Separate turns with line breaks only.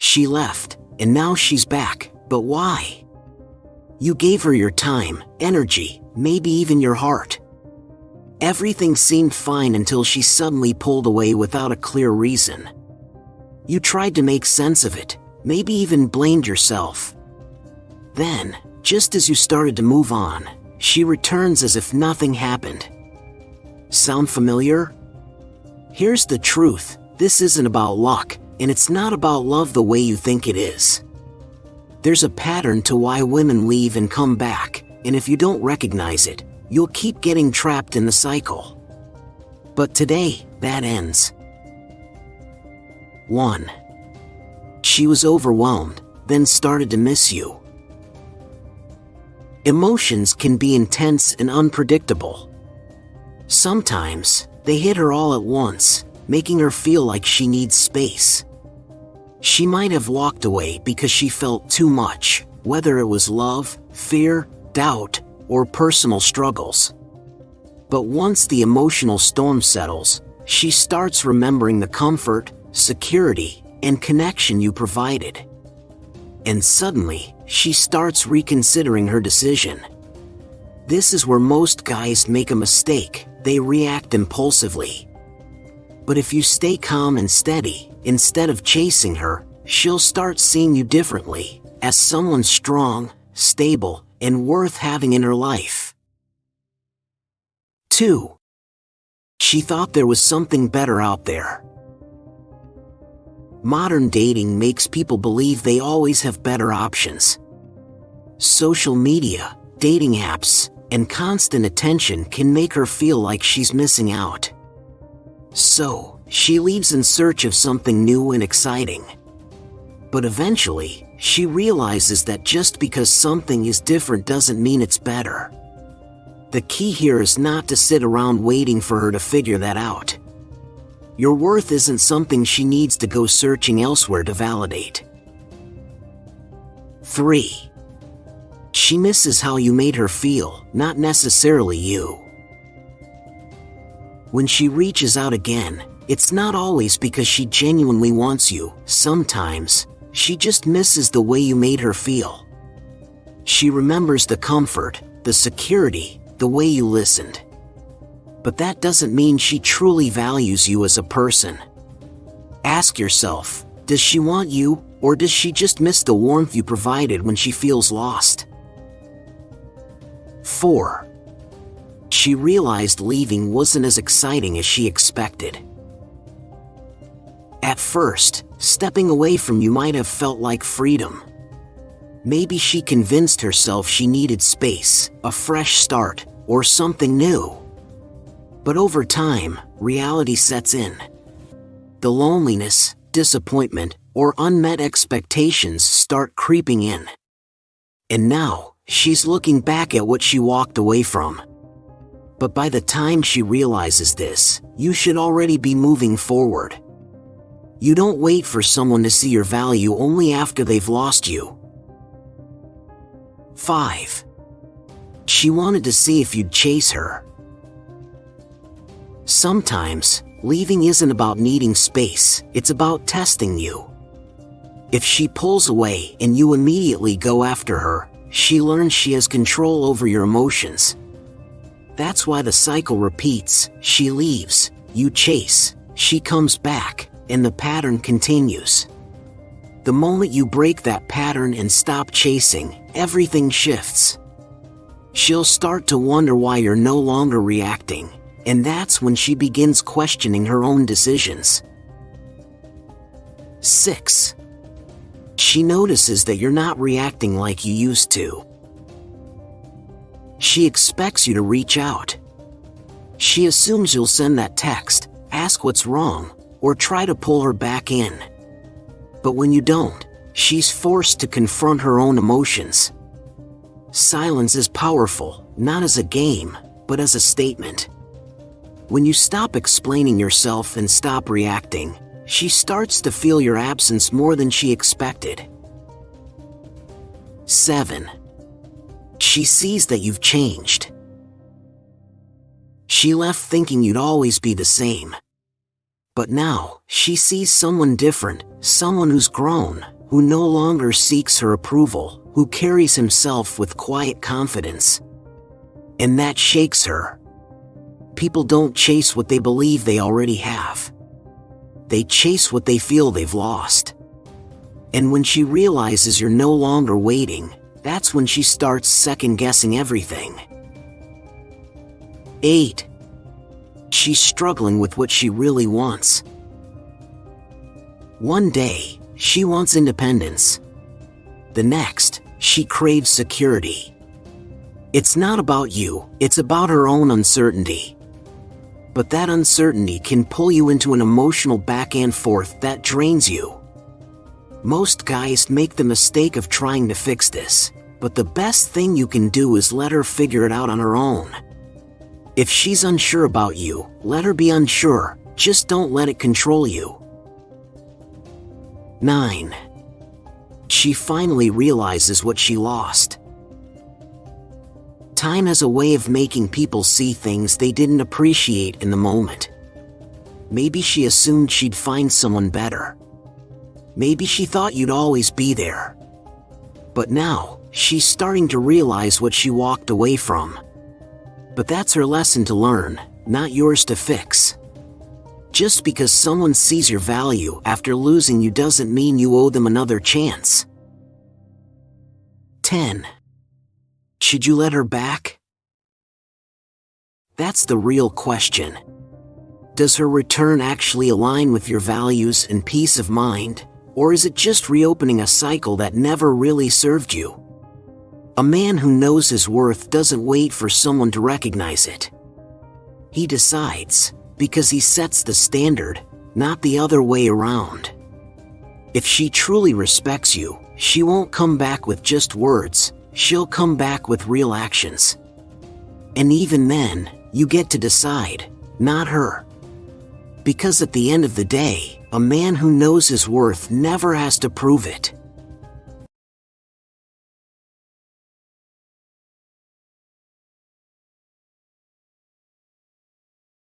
She left, and now she's back, but why? You gave her your time, energy, maybe even your heart. Everything seemed fine until she suddenly pulled away without a clear reason. You tried to make sense of it, maybe even blamed yourself. Then, just as you started to move on, she returns as if nothing happened. Sound familiar? Here's the truth, this isn't about luck, and it's not about love the way you think it is. There's a pattern to why women leave and come back, and if you don't recognize it, you'll keep getting trapped in the cycle. But today, that ends. 1. She was overwhelmed, then started to miss you. Emotions can be intense and unpredictable. Sometimes, they hit her all at once, making her feel like she needs space. She might have walked away because she felt too much, whether it was love, fear, doubt, or personal struggles. But once the emotional storm settles, she starts remembering the comfort, security, and connection you provided. And suddenly, she starts reconsidering her decision. This is where most guys make a mistake, they react impulsively. But if you stay calm and steady, instead of chasing her, she'll start seeing you differently, as someone strong, stable, and worth having in her life. 2. She thought there was something better out there. Modern dating makes people believe they always have better options. Social media, dating apps, and constant attention can make her feel like she's missing out. So, she leaves in search of something new and exciting. But eventually, she realizes that just because something is different doesn't mean it's better. The key here is not to sit around waiting for her to figure that out. Your worth isn't something she needs to go searching elsewhere to validate. 3. She misses how you made her feel, not necessarily you. When she reaches out again, it's not always because she genuinely wants you. Sometimes, she just misses the way you made her feel. She remembers the comfort, the security, the way you listened. But that doesn't mean she truly values you as a person. Ask yourself, does she want you, or does she just miss the warmth you provided when she feels lost? 4. She realized leaving wasn't as exciting as she expected. At first, stepping away from you might have felt like freedom. Maybe she convinced herself she needed space, a fresh start, or something new. But over time, reality sets in. The loneliness, disappointment, or unmet expectations start creeping in. And now, she's looking back at what she walked away from. But by the time she realizes this, you should already be moving forward. You don't wait for someone to see your value only after they've lost you. 5. She wanted to see if you'd chase her. Sometimes, leaving isn't about needing space, it's about testing you. If she pulls away and you immediately go after her, she learns she has control over your emotions. That's why the cycle repeats. She leaves, you chase, she comes back, and the pattern continues. The moment you break that pattern and stop chasing, everything shifts. She'll start to wonder why you're no longer reacting, and that's when she begins questioning her own decisions. 6. She notices that you're not reacting like you used to. She expects you to reach out. She assumes you'll send that text, ask what's wrong, or try to pull her back in. But when you don't, she's forced to confront her own emotions. Silence is powerful, not as a game, but as a statement. When you stop explaining yourself and stop reacting, she starts to feel your absence more than she expected. 7. She sees that you've changed. She left thinking you'd always be the same. But now, she sees someone different, someone who's grown, who no longer seeks her approval, who carries himself with quiet confidence. And that shakes her. People don't chase what they believe they already have. They chase what they feel they've lost. And when she realizes you're no longer waiting, that's when she starts second-guessing everything. 8. She's struggling with what she really wants. One day, she wants independence. The next, she craves security. It's not about you, it's about her own uncertainty. But that uncertainty can pull you into an emotional back and forth that drains you. Most guys make the mistake of trying to fix this, but the best thing you can do is let her figure it out on her own. If she's unsure about you, let her be unsure, just don't let it control you. 9. She finally realizes what she lost. Time has a way of making people see things they didn't appreciate in the moment. Maybe she assumed she'd find someone better. Maybe she thought you'd always be there. But now, she's starting to realize what she walked away from. But that's her lesson to learn, not yours to fix. Just because someone sees your value after losing you doesn't mean you owe them another chance. 10. Should you let her back? That's the real question. Does her return actually align with your values and peace of mind, or is it just reopening a cycle that never really served you? A man who knows his worth doesn't wait for someone to recognize it. He decides, because he sets the standard, not the other way around. If she truly respects you, she won't come back with just words, she'll come back with real actions. And even then, you get to decide, not her. Because at the end of the day, a man who knows his worth never has to prove it.